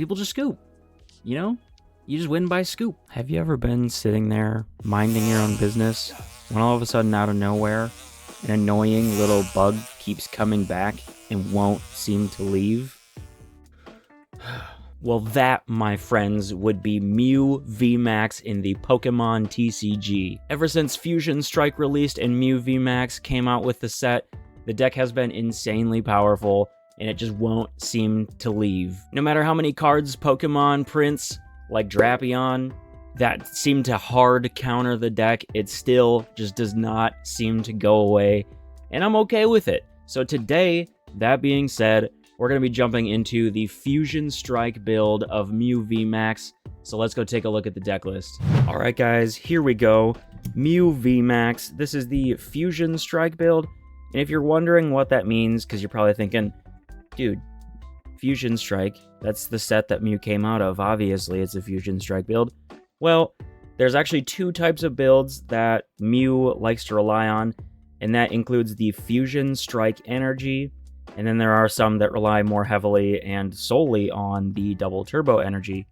people just scoop, you know? You just win by scoop. Have you ever been sitting there minding your own business when all of a sudden out of nowhere an annoying little bug keeps coming back and won't seem to leave? Well, that, my friends, would be Mew VMAX in the Pokemon TCG. Ever since Fusion Strike released and Mew VMAX came out with the set, the deck has been insanely powerful, and it just won't seem to leave. No matter how many cards Pokemon prints, like Drapion, that seem to hard counter the deck, it still just does not seem to go away, and I'm okay with it. So today, that being said, we're going to be jumping into the Fusion Strike build of Mew VMAX, so let's go take a look at the deck list. Alright guys, here we go. Mew VMAX, this is the Fusion Strike build, and if you're wondering what that means, because you're probably thinking, dude, Fusion Strike, that's the set that Mew came out of, obviously it's a Fusion Strike build. Well, there's actually two types of builds that Mew likes to rely on, and that includes the Fusion Strike Energy, and then there are some that rely more heavily and solely on the Double Turbo Energy.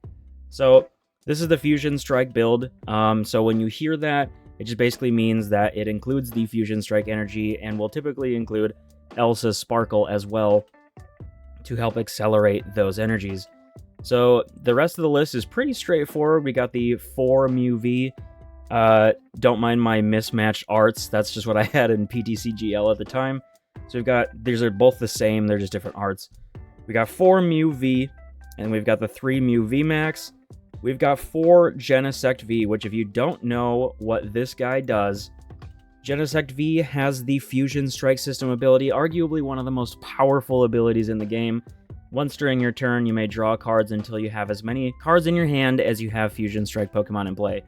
So this is the Fusion Strike build, so when you hear that, it just basically means that it includes the Fusion Strike Energy and will typically include Elsa's Sparkle as well to help accelerate those energies. So the rest of the list is pretty straightforward. We got the 4 Mew V. Don't mind my mismatched arts. That's just what I had in PTCGL at the time. So we've got, these are both the same. They're just different arts. We got 4 Mew V, and we've got the 3 Mew VMAX. We've got 4 Genesect V, which if you don't know what this guy does, Genesect V has the Fusion Strike System ability, arguably one of the most powerful abilities in the game. Once during your turn, you may draw cards until you have as many cards in your hand as you have Fusion Strike Pokemon in play.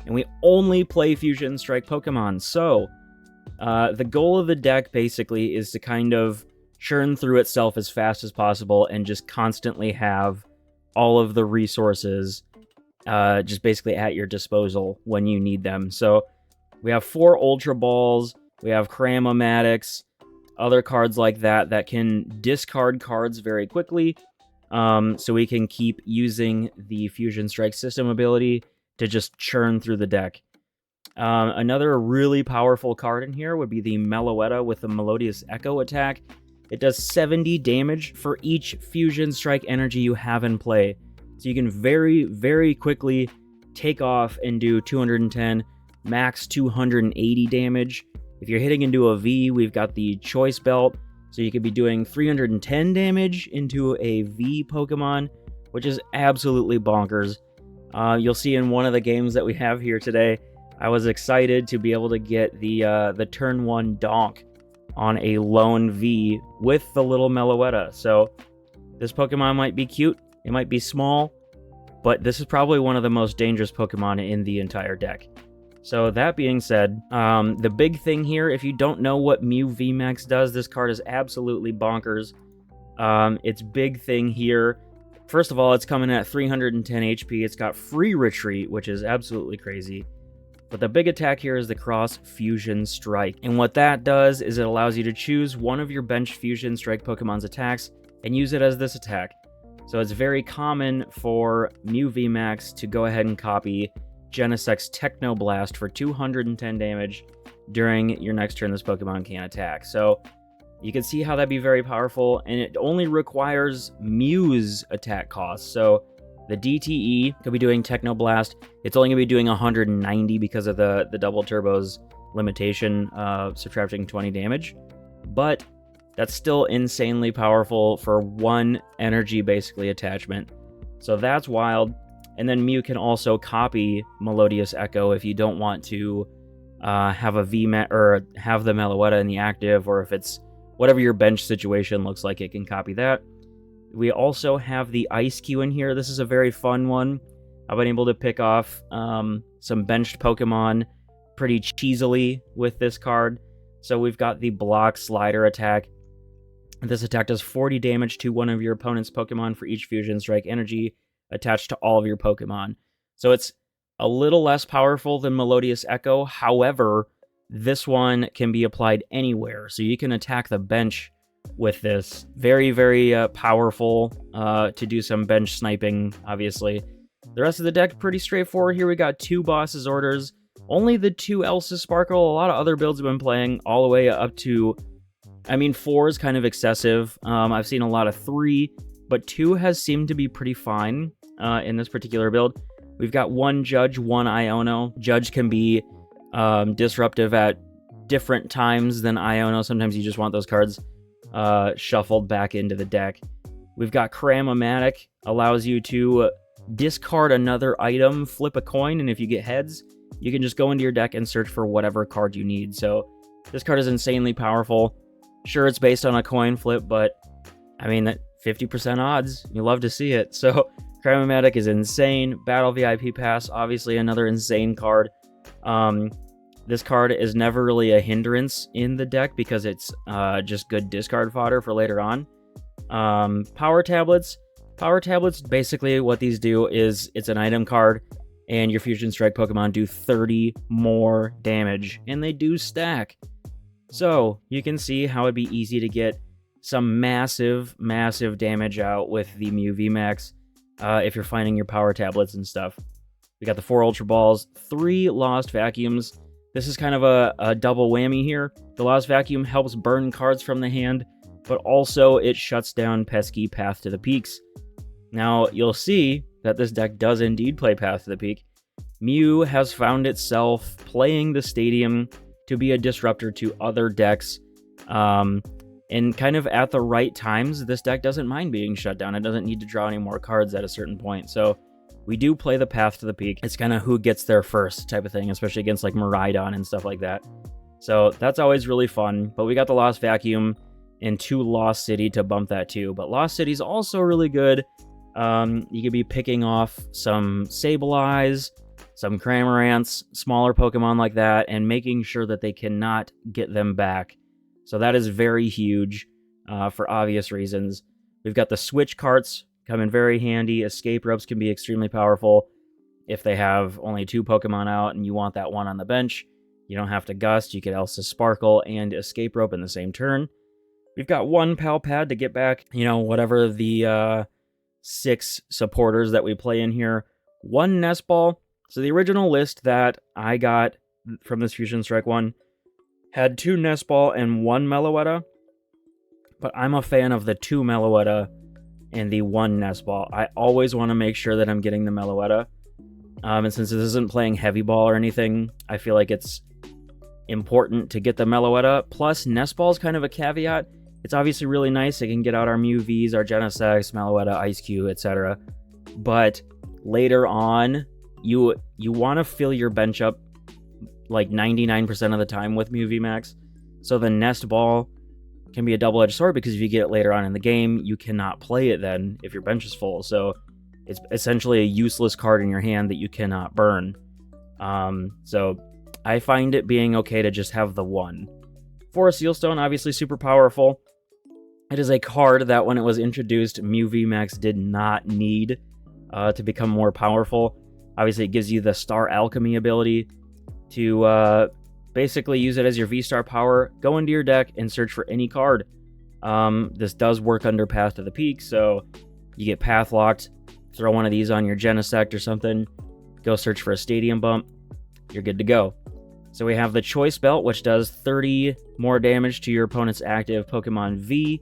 And we only play Fusion Strike Pokemon, so the goal of the deck basically is to kind of churn through itself as fast as possible and just constantly have all of the resources just basically at your disposal when you need them. So we have 4 Ultra Balls, we have Cram-O-Matics, other cards like that that can discard cards very quickly, so we can keep using the Fusion Strike System ability to just churn through the deck. Another really powerful card in here would be the Meloetta with the Melodious Echo attack. It does 70 damage for each Fusion Strike energy you have in play. So you can very, very quickly take off and do 210, max 280 damage. If you're hitting into a V, we've got the Choice Belt, so you could be doing 310 damage into a V Pokemon, which is absolutely bonkers. You'll see in one of the games that we have here today, I was excited to be able to get the turn 1 donk on a lone V with the little Meloetta. So this Pokemon might be cute, it might be small, but this is probably one of the most dangerous Pokemon in the entire deck. So that being said, the big thing here, if you don't know what Mew VMAX does, this card is absolutely bonkers. Its big thing here, first of all, it's coming at 310 HP. It's got free retreat, which is absolutely crazy. But the big attack here is the Cross Fusion Strike. And what that does is it allows you to choose one of your bench Fusion Strike Pokemon's attacks and use it as this attack. So it's very common for Mew VMAX to go ahead and copy Genesect's Techno Blast for 210 damage during your next turn this Pokemon can attack. So you can see how that'd be very powerful, and it only requires Mew's attack cost. So the DTE could be doing Techno Blast. It's only going to be doing 190 because of the Double Turbo's limitation, subtracting 20 damage. But that's still insanely powerful for 1 energy, basically, attachment. So that's wild. And then Mew can also copy Melodious Echo if you don't want to have a VMAX or have the Meloetta in the active, or if it's whatever your bench situation looks like, it can copy that. We also have the Ice Cube in here. This is a very fun one. I've been able to pick off some benched Pokemon pretty cheesily with this card. So we've got the Block Slider attack. This attack does 40 damage to one of your opponent's Pokemon for each Fusion Strike energy attached to all of your Pokemon. So it's a little less powerful than Melodious Echo. However, this one can be applied anywhere. So you can attack the bench with this. Very, very powerful to do some bench sniping, obviously. The rest of the deck, pretty straightforward here. We got 2 Boss's Orders, only the 2 Elsa's Sparkle. A lot of other builds have been playing all the way up to, I mean, 4 is kind of excessive. I've seen a lot of 3, but 2 has seemed to be pretty fine in this particular build. We've got 1 Judge, 1 Iono. Judge can be disruptive at different times than Iono. Sometimes you just want those cards shuffled back into the deck. We've got Cram-O-Matic, allows you to discard another item, flip a coin, and if you get heads, you can just go into your deck and search for whatever card you need. So this card is insanely powerful. Sure, it's based on a coin flip, but I mean, that 50% odds, you love to see it. So Cram-O-Matic is insane. Battle VIP Pass, obviously another insane card. This card is never really a hindrance in the deck because it's just good discard fodder for later on. Power Tablets. Power Tablets, basically what these do is it's an item card, and your Fusion Strike Pokemon do 30 more damage, and they do stack. So you can see how it'd be easy to get some massive, massive damage out with the Mew VMAX if you're finding your Power Tablets and stuff. We got the 4 Ultra Balls, 3 Lost Vacuums. This is kind of a double whammy here. The Lost Vacuum helps burn cards from the hand, but also it shuts down pesky Path to the Peaks. Now, you'll see that this deck does indeed play Path to the Peak. Mew has found itself playing the Stadium to be a disruptor to other decks, and kind of at the right times, this deck doesn't mind being shut down. It doesn't need to draw any more cards at a certain point, so we do play the Path to the Peak. It's kind of who gets there first type of thing, especially against like Miraidon and stuff like that. So that's always really fun, but we got the Lost Vacuum and 2 Lost City to bump that too. But Lost City's also really good. You could be picking off some Sableyes, some Cramorants, smaller Pokemon like that, and making sure that they cannot get them back. So that is very huge for obvious reasons. We've got the Switch Carts, come in very handy. Escape Ropes can be extremely powerful if they have only 2 Pokemon out and you want that one on the bench. You don't have to Gust. You could also Sparkle and Escape Rope in the same turn. We've got 1 Pal Pad to get back, whatever the 6 supporters that we play in here. 1 Nest Ball. So the original list that I got from this Fusion Strike one had 2 Nest Ball and 1 Meloetta, but I'm a fan of the 2 Meloetta and the 1 Nest Ball. I always want to make sure that I'm getting the Meloetta. And since this isn't playing Heavy Ball or anything, I feel like it's important to get the Meloetta. Plus, Nest Ball is kind of a caveat. It's obviously really nice. It can get out our Mew Vs, our Genesects, Meloetta, Ice Cube, etc. But later on, you want to fill your bench up like 99% of the time with Mew VMAX. So the Nest Ball can be a double-edged sword because if you get it later on in the game, you cannot play it then if your bench is full. So it's essentially a useless card in your hand that you cannot burn. So I find it being okay to just have the 1. Forest Sealstone, obviously super powerful. It is a card that when it was introduced, Mew VMAX did not need to become more powerful. Obviously, it gives you the Star Alchemy ability to basically use it as your V-Star power, go into your deck, and search for any card. This does work under Path to the Peak, so you get Path Locked, throw one of these on your Genesect or something, go search for a Stadium Bump, you're good to go. So we have the Choice Belt, which does 30 more damage to your opponent's active Pokemon V,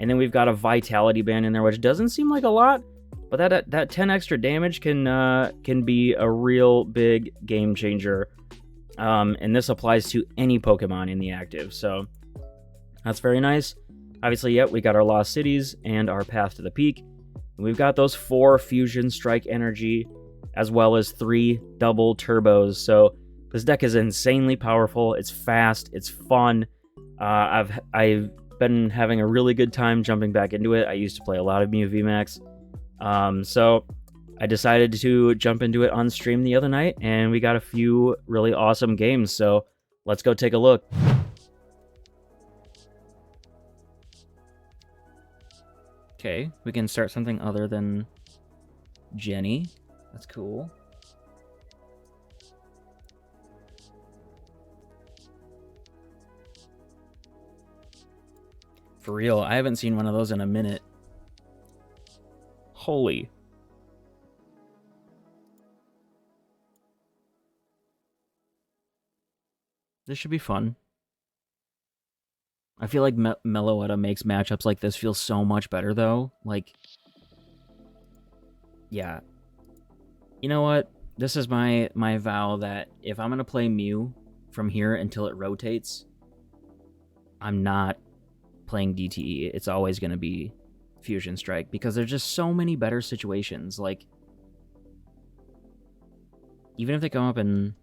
and then we've got a Vitality Band in there, which doesn't seem like a lot, but that 10 extra damage can be a real big game changer. And this applies to any Pokemon in the active, so that's very nice. Obviously, yep, we got our Lost Cities and our Path to the Peak. And we've got those 4 Fusion Strike Energy, as well as 3 double turbos. So this deck is insanely powerful. It's fast. It's fun. I've been having a really good time jumping back into it. I used to play a lot of Mew VMAX. So I decided to jump into it on stream the other night, and we got a few really awesome games. So let's go take a look. Okay, we can start something other than Jenny. That's cool. For real, I haven't seen one of those in a minute. Holy. This should be fun. I feel like Meloetta makes matchups like this feel so much better, though. Like, yeah. You know what? This is my vow that if I'm going to play Mew from here until it rotates, I'm not playing DTE. It's always going to be Fusion Strike, because there's just so many better situations. Like, even if they come up and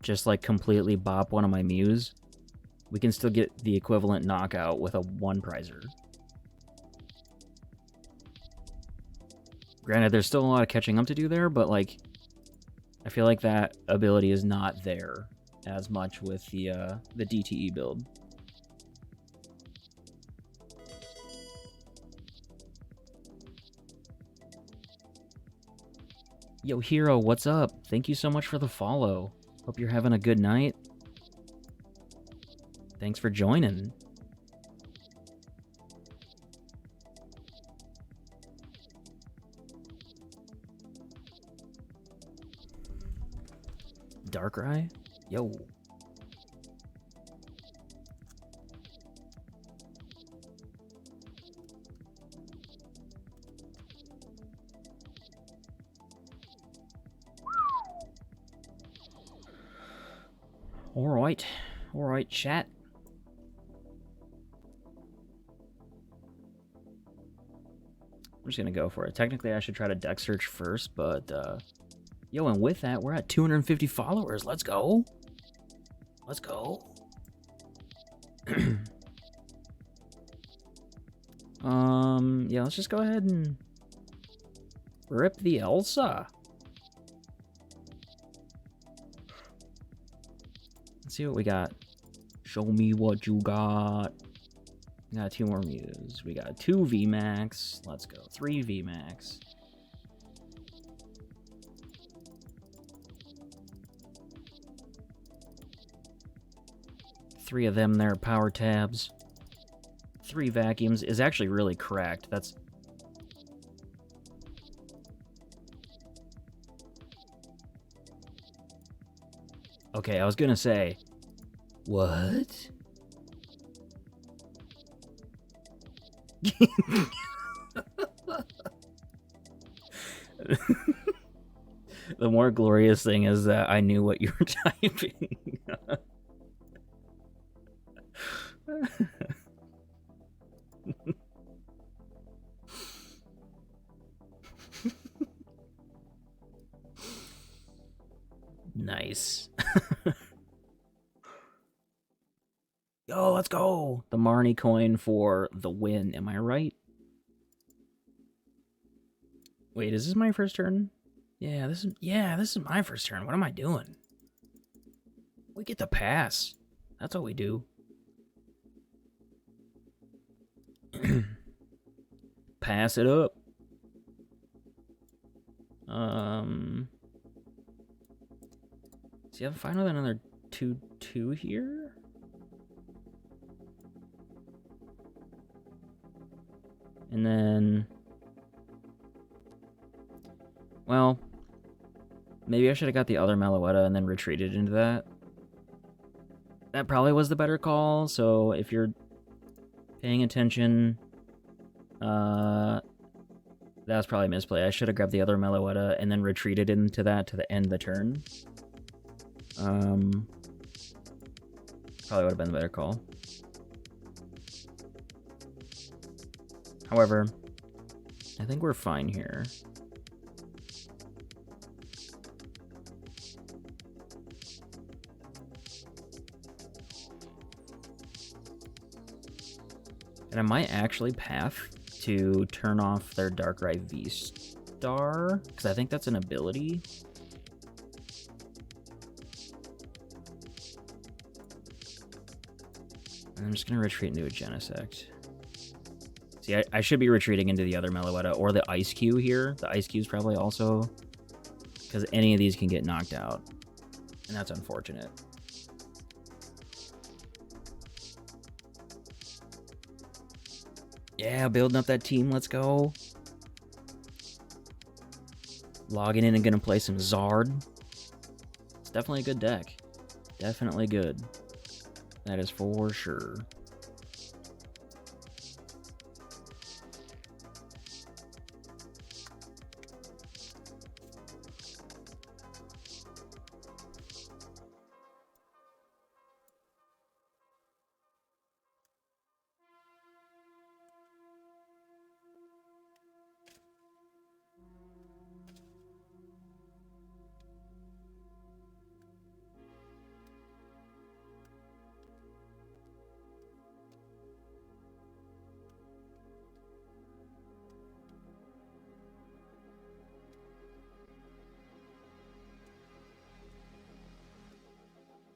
just, like, completely bop one of my Mews, we can still get the equivalent knockout with a one-prizer. Granted, there's still a lot of catching up to do there, but, like, I feel like that ability is not there as much with the DTE build. Yo, Hero, what's up? Thank you so much for the follow. Hope you're having a good night. Thanks for joining. Darkrai? Yo. Alright, chat. I'm just gonna go for it. Technically, I should try to deck search first, but, yo, and with that, we're at 250 followers. Let's go. Let's go. Yeah, let's just go ahead and rip the Elsa. Let's see what we got. Show me what you got. We got 2 more Mews. We got 2 VMAX. Let's go. 3 VMAX. Three of them there, power tabs. 3 vacuums is actually really correct. That's... Okay, I was gonna say... What? The more glorious thing is that I knew what you were typing. Nice. Yo, let's go. The Marnie coin for the win. Am I right? Wait, is this my first turn? Yeah, this is my first turn. What am I doing? We get the pass. That's what we do. Pass it up. See, I'm fine with another 2/2 here. And then, well, maybe I should have got the other Meloetta and then retreated into that. That probably was the better call, so if you're paying attention, that was probably a misplay. I should have grabbed the other Meloetta and then retreated into that to the end of the turn. Probably would have been the better call. However, I think we're fine here. And I might actually path to turn off their Darkrai V-Star, because I think that's an ability. And I'm just going to retreat into a Genesect. See, I should be retreating into the other Meloetta or the Ice Cube here. The Ice Cube's probably also, because any of these can get knocked out. And that's unfortunate. Yeah, building up that team. Let's go. Logging in and gonna play some Zard. It's definitely a good deck. Definitely good. That is for sure.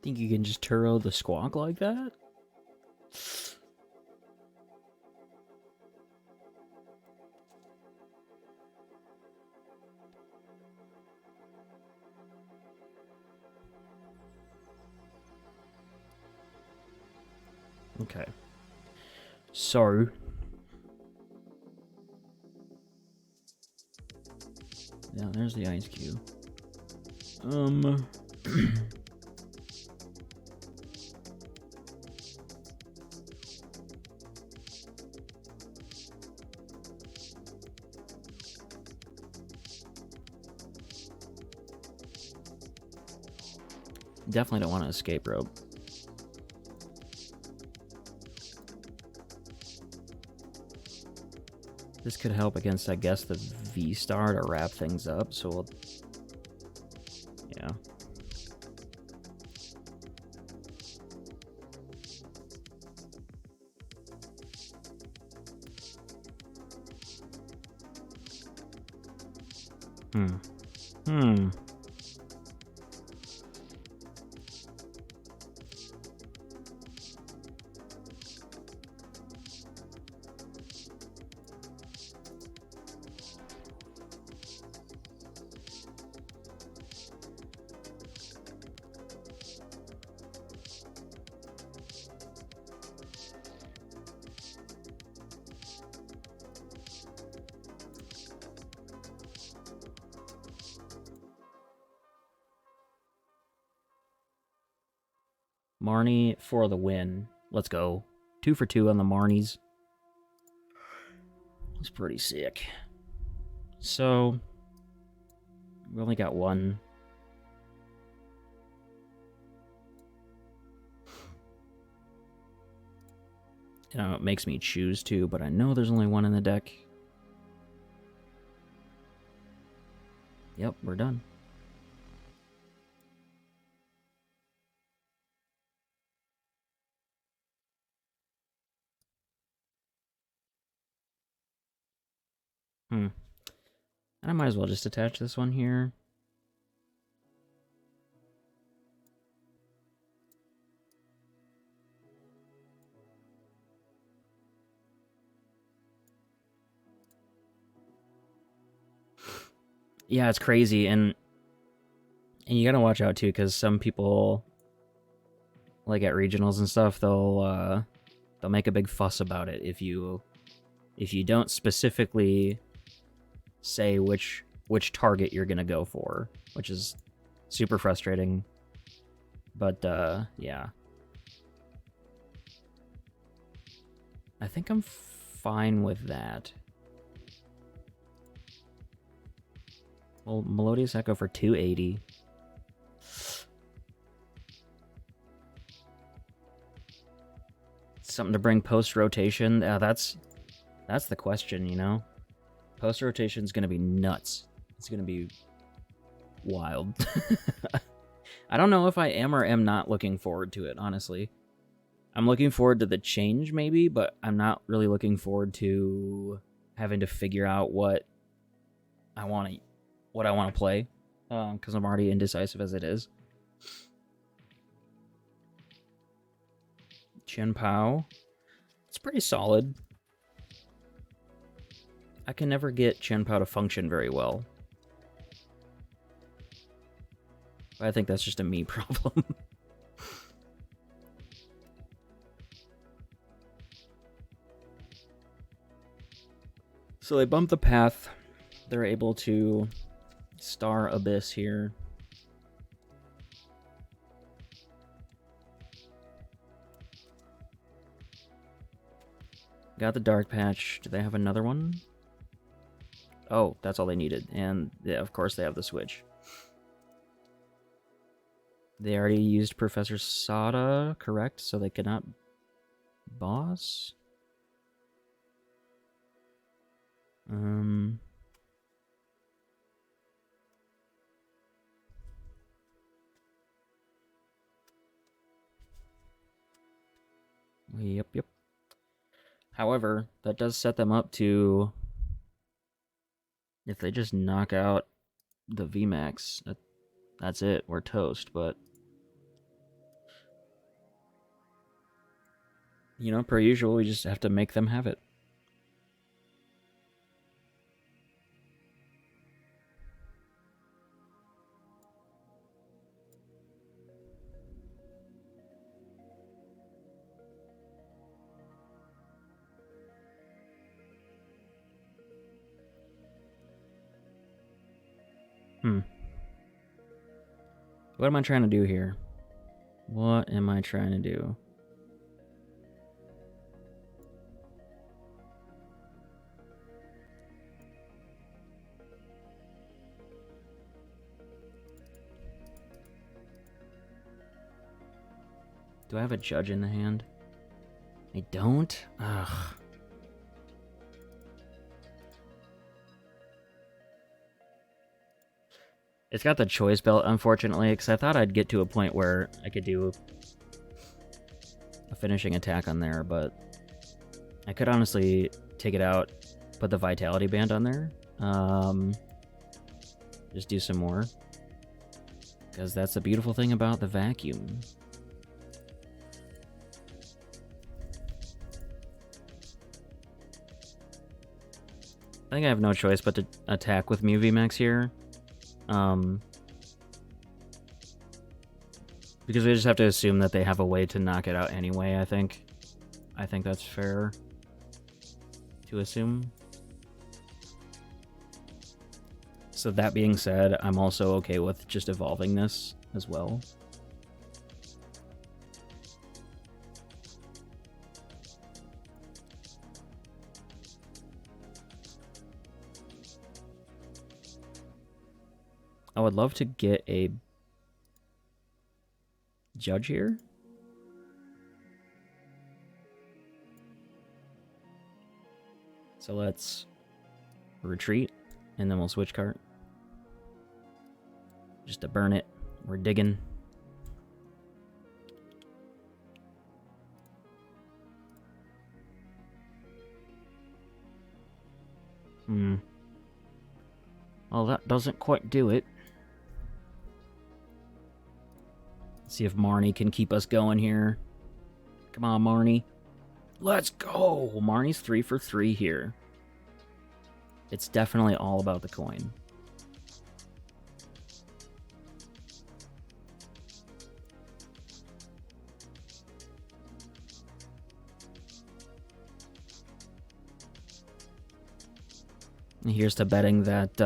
Think you can just Turo the Squawk like that? Okay. So... yeah, there's the ice cube. Definitely don't want to escape rope. This could help against, I guess, the V-Star to wrap things up, so we'll... yeah. Marnie for the win. Let's go. 2 for 2 on the Marnies. It's pretty sick. So, we only got one. You know, it makes me choose two, but I know there's only one in the deck. Yep, we're done. And I might as well just attach this one here. Yeah, it's crazy, and you gotta watch out too, because some people, like at regionals and stuff, they'll make a big fuss about it if you don't specifically say which target you're gonna go for, which is super frustrating. But yeah, I think I'm fine with that. Well, Melodious Echo for 280. Something to bring post-rotation. That's the question, you know? Post-rotation's gonna be nuts. It's gonna be wild. I don't know if I am or am not looking forward to it, honestly. I'm looking forward to the change, maybe, but I'm not really looking forward to having to figure out what I want to play, because I'm already indecisive as it is. Chen Pao. It's pretty solid. I can never get Chen Pao to function very well. But I think that's just a me problem. So they bump the path. They're able to Star Abyss here. Got the Dark Patch. Do they have another one? Oh, that's all they needed. And yeah, of course they have the Switch. They already used Professor Sada, correct? So they cannot boss? Yep. However, that does set them up to... If they just knock out the VMAX, that's it. We're toast, but... You know, per usual, we just have to make them have it. What am I trying to do here? What am I trying to do? Do I have a judge in the hand? I don't? Ugh. It's got the choice belt, unfortunately, because I thought I'd get to a point where I could do a finishing attack on there, but I could honestly take it out, put the Vitality Band on there, just do some more, because that's the beautiful thing about the vacuum. I think I have no choice but to attack with Mew VMAX here. Because we just have to assume that they have a way to knock it out anyway, I think. I think that's fair to assume. So that being said, I'm also okay with just evolving this as well. I would love to get a judge here. So let's retreat, and then we'll switch cart. Just to burn it. We're digging. Well, that doesn't quite do it. See if Marnie can keep us going here. Come on, Marnie. Let's go! Marnie's 3 for 3 here. It's definitely all about the coin. And here's to betting that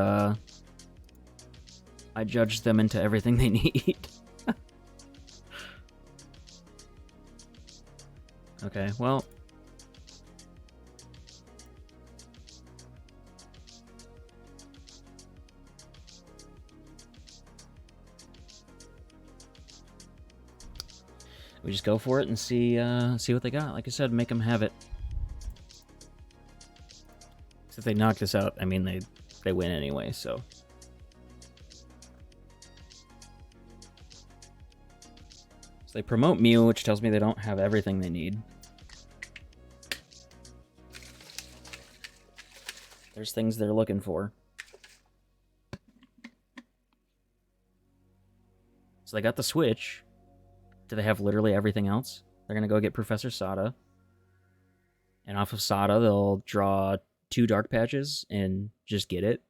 I judged them into everything they need. Okay, well. We just go for it and see what they got. Like I said, make them have it. So if they knock this out, I mean, they win anyway, so. So they promote Mew, which tells me they don't have everything they need. There's things they're looking for. So they got the Switch. Do they have literally everything else? They're going to go get Professor Sada. And off of Sada, they'll draw 2 Dark Patches and just get it.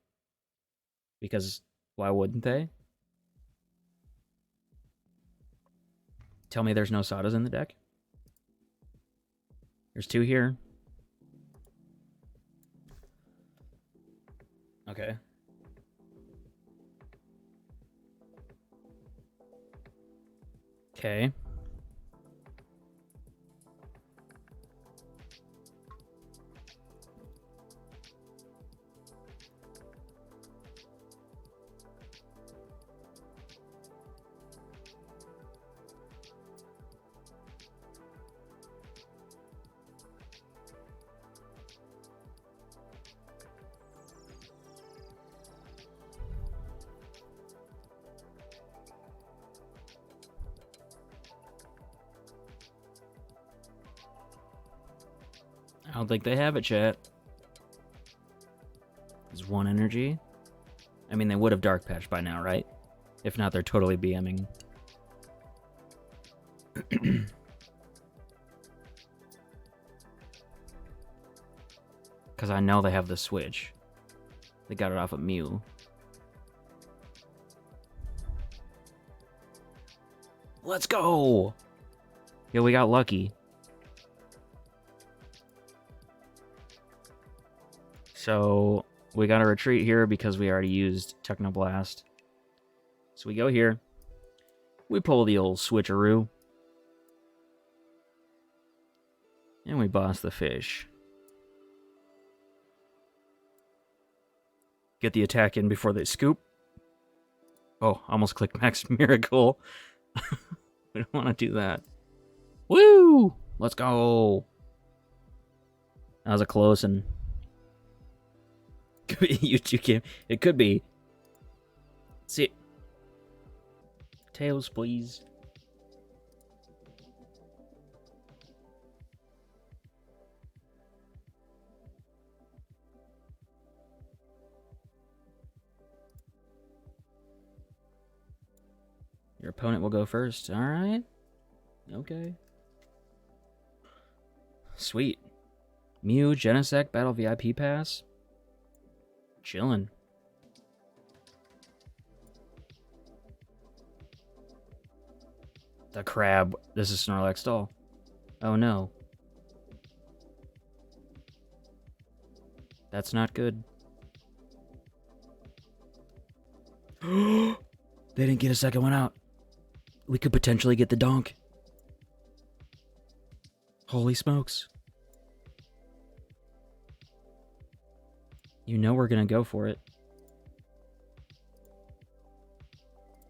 Because why wouldn't they? Tell me there's no Sadas in the deck. There's 2 here. Okay. Okay. I don't think they have it, chat. There's one energy. I mean, they would have Dark Patch by now, right? If not, they're totally BMing. Because I know they have the switch. They got it off of Mew. Let's go! Yeah, we got lucky. So, we got to retreat here because we already used Technoblast. So we go here. We pull the old switcheroo. And we boss the fish. Get the attack in before they scoop. Oh, almost clicked Max Miracle. We don't want to do that. Woo! Let's go! That was a close one. Could be a YouTube game. It could be. See. Tails, please. Your opponent will go first. Alright. Okay. Sweet. Mew, Genesect, Battle VIP Pass. Chillin'. The crab. This is Snorlax doll. Oh no. That's not good. They didn't get a second one out. We could potentially get the donk. Holy smokes. You know we're gonna go for it.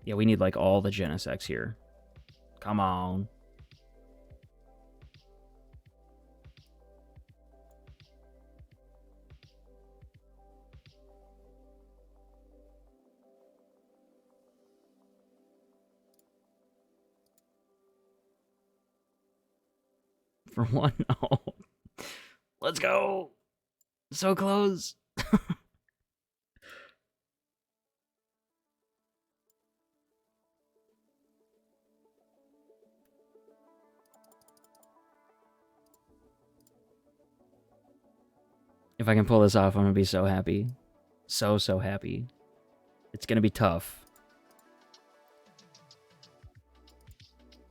Yeah, we need like all the Genesects here. Come on. For one, oh. Let's go. So close. If I can pull this off, I'm gonna be so happy. So happy. It's gonna be tough.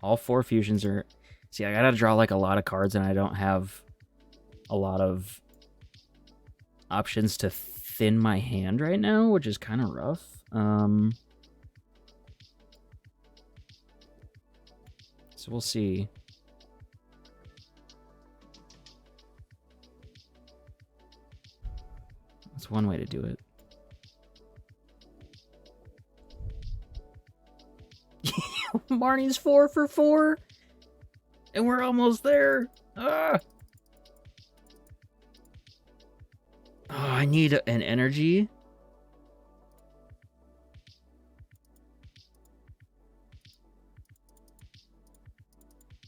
All 4 fusions are... See, I gotta draw like a lot of cards and I don't have a lot of options to thin my hand right now, which is kind of rough. So we'll see. That's one way to do it. Marnie's 4 for 4. And we're almost there. Ah. Oh, I need an energy.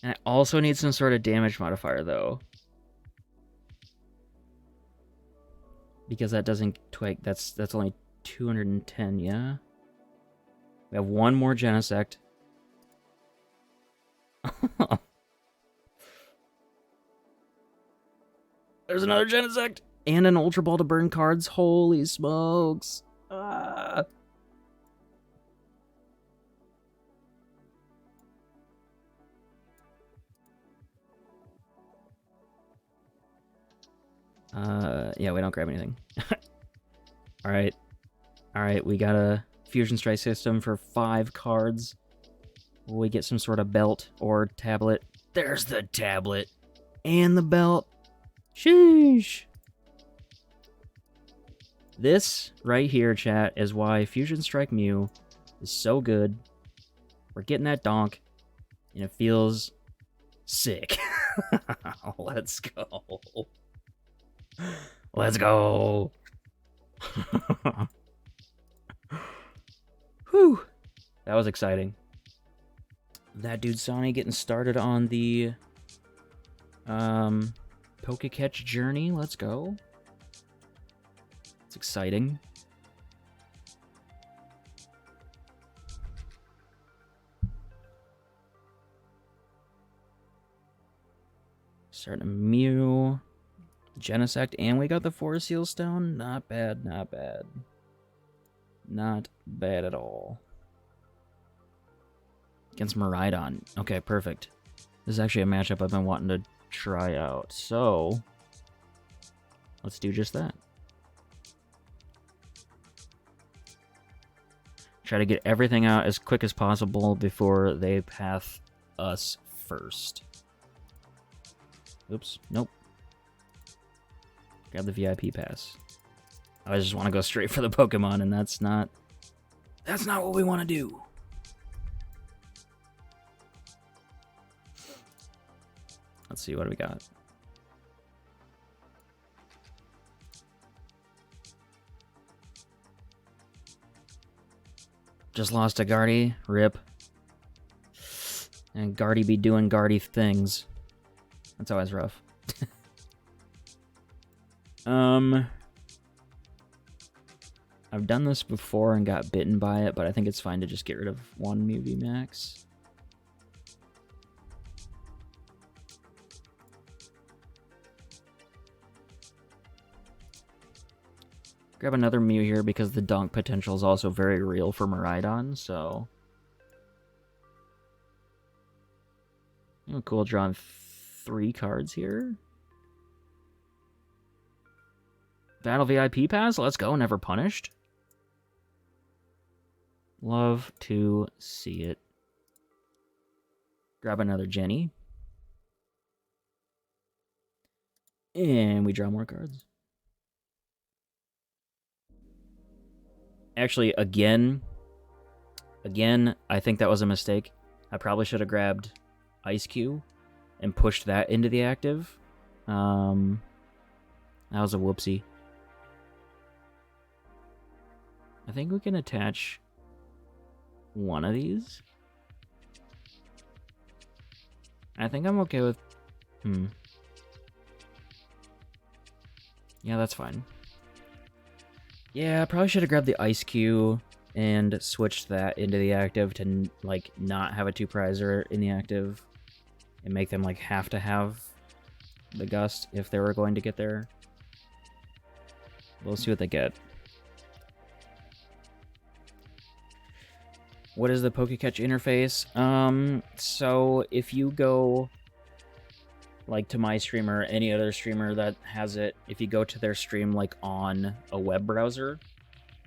And I also need some sort of damage modifier, though. Because that doesn't twig. That's only 210, yeah? We have one more Genesect. There's another Genesect! And an Ultra Ball to burn cards. Holy smokes. Ah. Yeah, we don't grab anything. Alright. Alright, we got a Fusion Strike system for 5 cards. Will we get some sort of belt or tablet? There's the tablet. And the belt. Sheesh. This right here, chat, is why Fusion Strike Mew is so good. We're getting that donk, and it feels sick. Let's go. Let's go. Whew. That was exciting. That dude Sonny getting started on the Pokecatch journey. Let's go. It's exciting. Starting a Mew, Genesect, and we got the Forest Seal Stone. Not bad, not bad. Not bad at all. Against Miraidon. Okay, perfect. This is actually a matchup I've been wanting to try out. So, let's do just that. Try to get everything out as quick as possible before they path us first. Oops, nope. Grab the VIP pass. I just want to go straight for the Pokemon, and that's not what we want to do. Let's see, what do we got? Just lost a Guardy, rip. And Guardy be doing Guardy things. That's always rough. I've done this before and got bitten by it, but I think it's fine to just get rid of one Mew VMAX. Grab another Mew here because the donk potential is also very real for Miraidon, so... Oh, cool, drawing 3 cards here. Battle VIP pass? Let's go, never punished. Love to see it. Grab another Jenny. And we draw more cards. Actually, again, I think that was a mistake. I probably should have grabbed Ice Cube and pushed that into the active. That was a whoopsie. I think we can attach one of these. I think I'm okay with... Yeah, that's fine. Yeah, I probably should have grabbed the Ice Cube and switched that into the active to, like, not have a 2-prizer in the active and make them, like, have to have the Gust if they were going to get there. We'll see what they get. What is the Pokecatch interface? So if you go, like, to my stream or any other streamer that has it, if you go to their stream, like, on a web browser,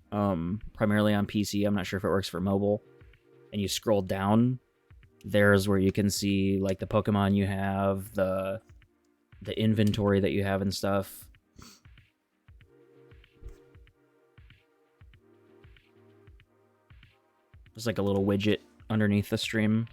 primarily on PC, I'm not sure if it works for mobile, and you scroll down, there's where you can see, like, the Pokemon you have, the inventory that you have and stuff. There's like a little widget underneath the stream.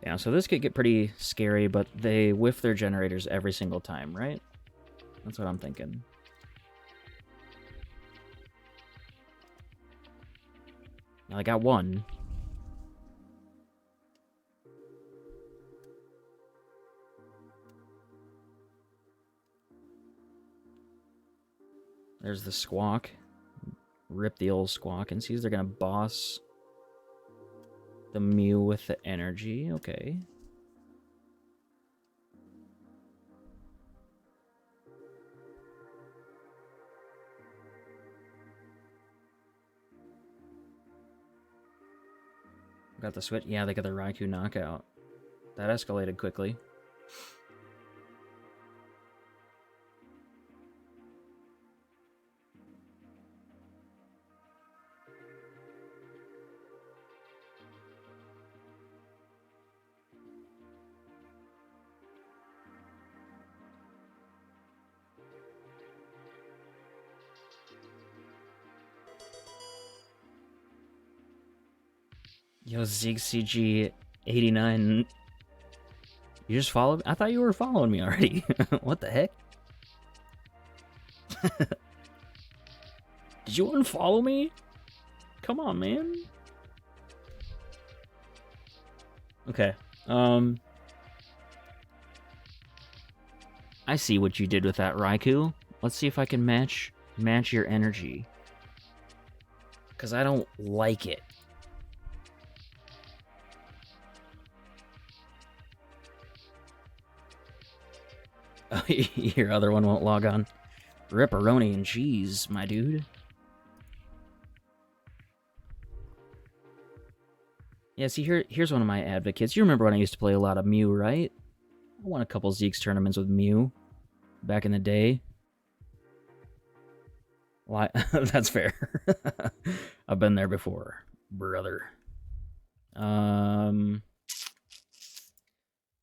Yeah, so this could get pretty scary, but they whiff their generators every single time, right? That's what I'm thinking. Now I got one. There's the Squawk. Rip the old Squawk and sees they're gonna boss the Mew with the energy. Okay. Got the switch. Yeah, they got the Raikou knockout. That escalated quickly. Yo, Zeke CG 89. You just followed? I thought you were following me already. What the heck? Did you unfollow me? Come on, man. Okay. I see what you did with that Raikou. Let's see if I can match your energy. Cause I don't like it. Your other one won't log on. Ripperoni and cheese, my dude. Yeah, see, here's one of my advocates. You remember when I used to play a lot of Mew, right? I won a couple Zeke's tournaments with Mew back in the day. Why? That's fair. I've been there before, brother.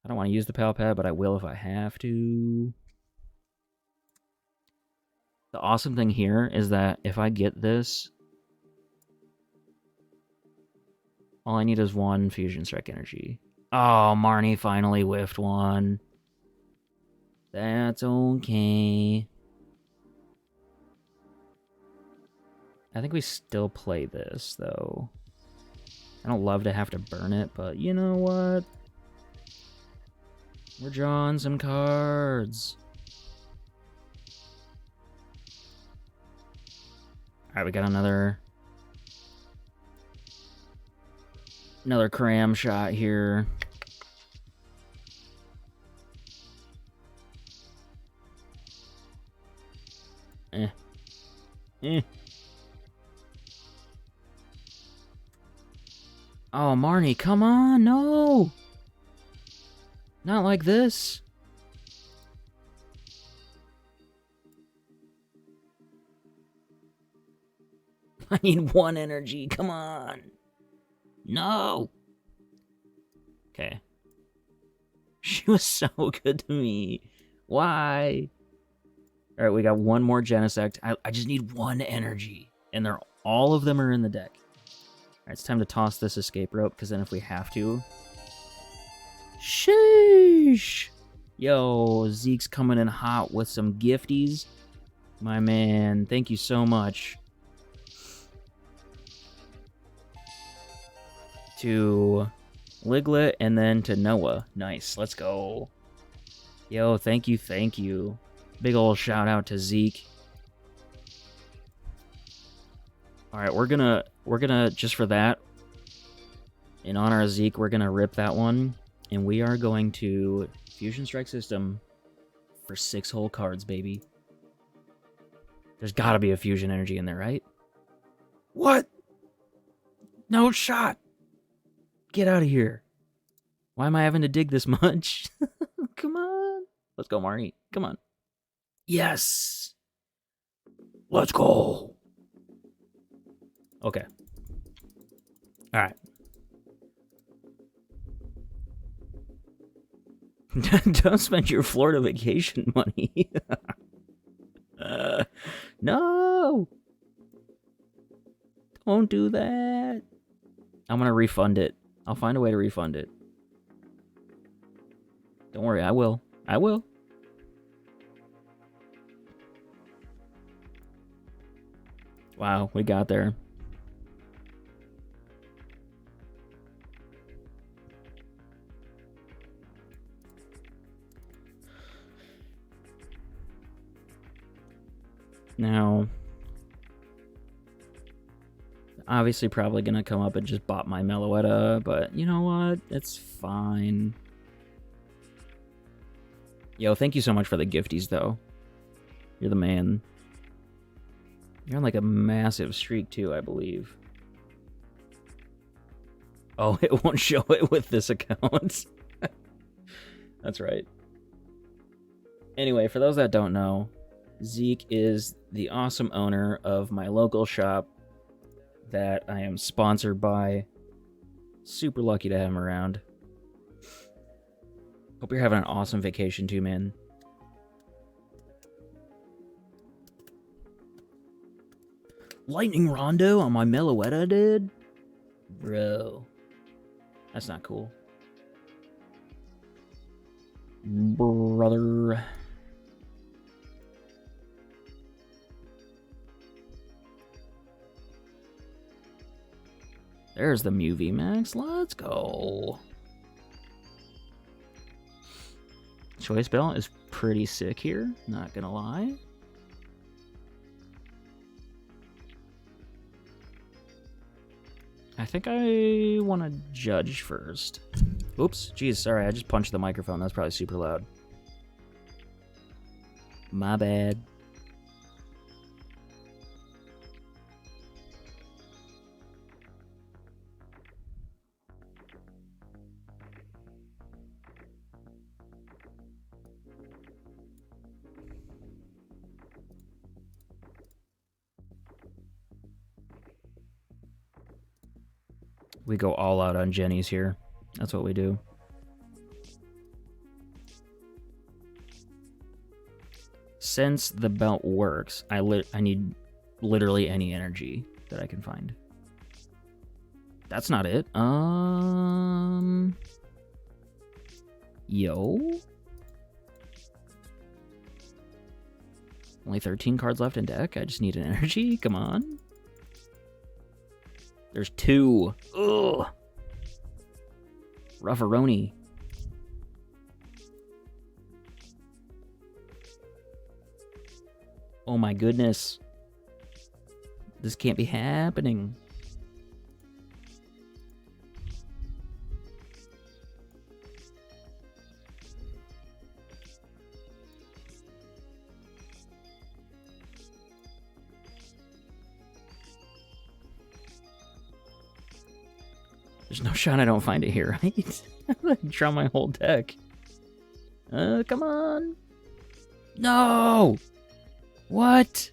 I don't want to use the Pal Pad, but I will if I have to. The awesome thing here is that if I get this, all I need is one Fusion Strike energy. Oh, Marnie finally whiffed one. That's okay. I think we still play this, though. I don't love to have to burn it, but you know what? We're drawing some cards. Alright, we got another cram shot here. Oh, Marnie, come on, no! Not like this. I need one energy, come on. No! Okay. She was so good to me. Why? Alright, we got one more Genesect. I just need one energy. And all of them are in the deck. Alright, it's time to toss this escape rope, because then if we have to... Sheesh! Yo, Zeke's coming in hot with some gifties. My man, thank you so much. To Liglet and then to Noah. Nice, let's go. Yo, thank you, thank you. Big ol' shout out to Zeke. Alright, we're gonna, just for that, in honor of Zeke, we're gonna rip that one. And we are going to Fusion Strike System for 6 whole cards, baby. There's gotta be a Fusion Energy in there, right? What? No shot! Get out of here. Why am I having to dig this much? Come on. Let's go, Marnie. Come on. Yes! Let's go! Okay. Alright. Don't spend your Florida vacation money. No! Don't do that. I'm gonna refund it. I'll find a way to refund it. Don't worry, I will. I will. Wow, we got there. Now, obviously probably gonna come up and just bop my Meloetta, but you know what? It's fine. Yo, thank you so much for the gifties, though. You're the man. You're on like a massive streak, too, I believe. Oh, it won't show it with this account. That's right. Anyway, for those that don't know, Zeke is the awesome owner of my local shop that I am sponsored by. Super lucky to have him around. Hope you're having an awesome vacation too, man. Lightning Rondo on my Meloetta, dude? Bro. That's not cool. Brother. There's the Mew VMAX. Let's go. Choice Bell is pretty sick here, not gonna lie. I think I want to judge first. Oops, geez, sorry, I just punched the microphone. That's probably super loud. My bad. We go all out on Jennies here. That's what we do. Since the belt works, I need literally any energy that I can find. That's not it. Yo. Only 13 cards left in deck. I just need an energy. Come on. There's 2. Ugh. Ruffaroni. Oh my goodness. This can't be happening. There's no shot I don't find it here, right? I draw my whole deck. Come on. No! What?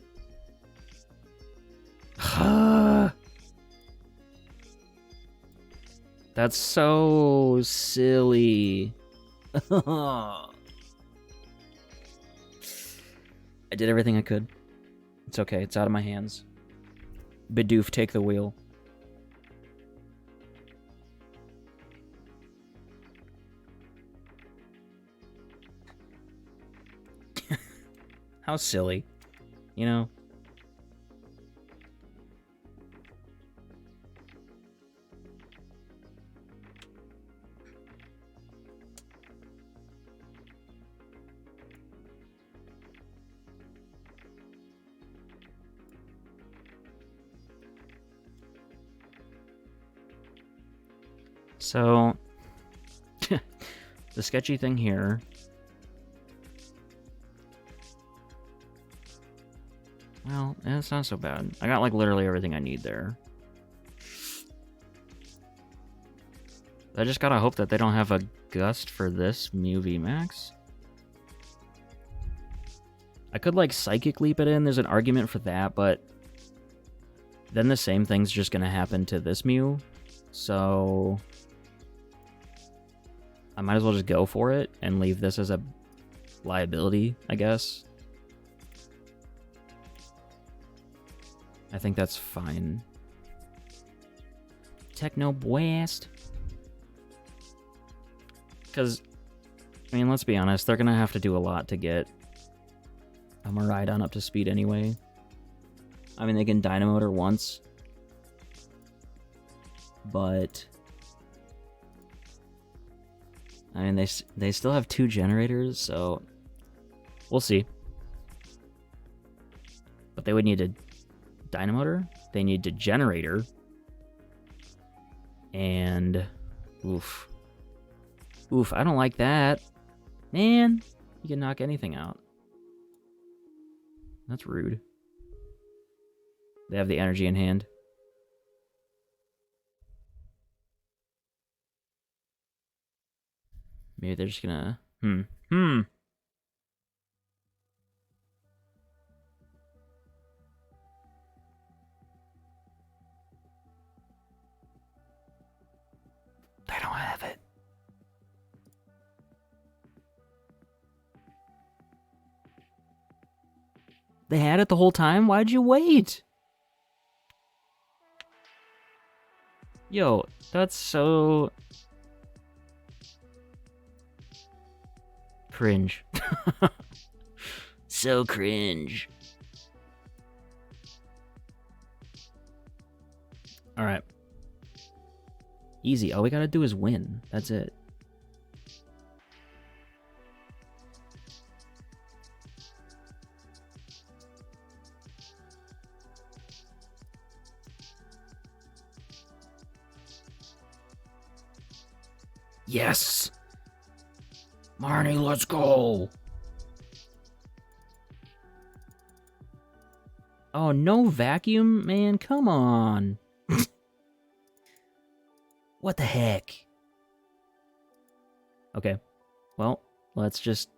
That's so silly. I did everything I could. It's okay, it's out of my hands. Bidoof, take the wheel. How silly, you know? So, the sketchy thing here. Well, it's not so bad. I got like literally everything I need there. I just gotta hope that they don't have a gust for this Mew VMAX. I could like Psychic Leap it in, there's an argument for that, but then the same thing's just gonna happen to this Mew. So I might as well just go for it and leave this as a liability, I guess. I think that's fine. Techno Blast. Because, I mean, let's be honest, they're going to have to do a lot to get a Miraidon up to speed anyway. I mean, they can Dynamo her once. But, I mean, they still have 2 generators, so we'll see. But they would need to Dynamo her, they need to Generator, and oof, I don't like that, man. You can knock anything out. That's rude. They have the energy in hand. Maybe they're just gonna Hmm. They don't have it. They had it the whole time? Why'd you wait? Yo, that's so... cringe. So cringe. Alright. Easy. All we gotta do is win. That's it. Yes! Marnie, let's go! Oh, no vacuum? Man, come on. What the heck? Okay. Well, let's just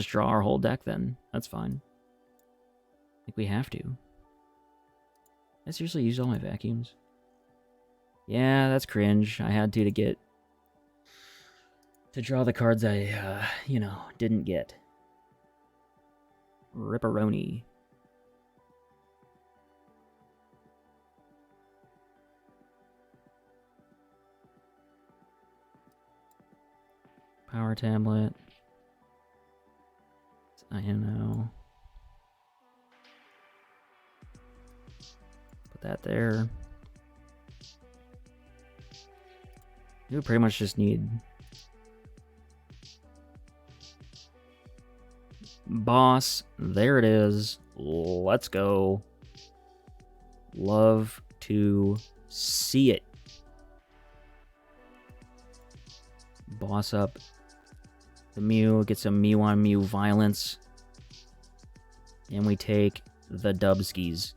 draw our whole deck then. That's fine. I think we have to. I seriously used all my vacuums. Yeah, that's cringe. I had to get... to draw the cards I, didn't get. Ripperoni. Power tablet. I know. Put that there. You pretty much just need boss. There it is. Let's go. Love to see it. Boss up the Mew, get some Mew on Mew violence. And we take the Dubskis.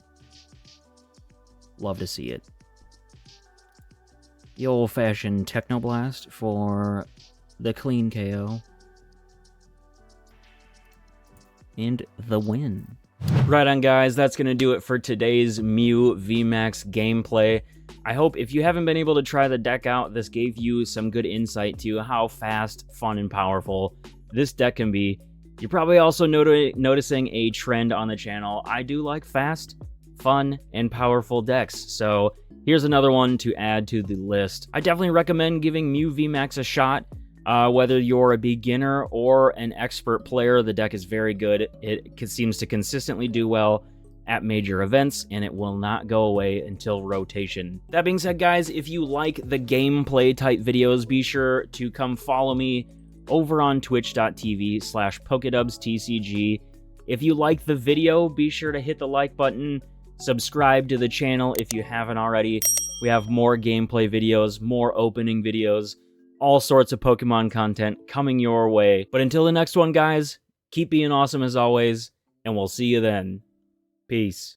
Love to see it. The old-fashioned Technoblast for the clean KO. And the win. Right on, guys. That's going to do it for today's Mew VMAX gameplay. I hope if you haven't been able to try the deck out, this gave you some good insight to how fast, fun, and powerful this deck can be. You're probably also noticing a trend on the channel. I do like fast, fun, and powerful decks, so here's another one to add to the list. I definitely recommend giving Mew VMAX a shot. Whether you're a beginner or an expert player, the deck is very good. It seems to consistently do well at major events, and it will not go away until rotation. That being said, guys, if you like the gameplay type videos, be sure to come follow me over on twitch.tv/PokeDubzTCG. If you like the video, be sure to hit the like button, subscribe to the channel if you haven't already. We have more gameplay videos, more opening videos, all sorts of Pokemon content coming your way. But until the next one, guys, keep being awesome as always, and we'll see you then. Peace.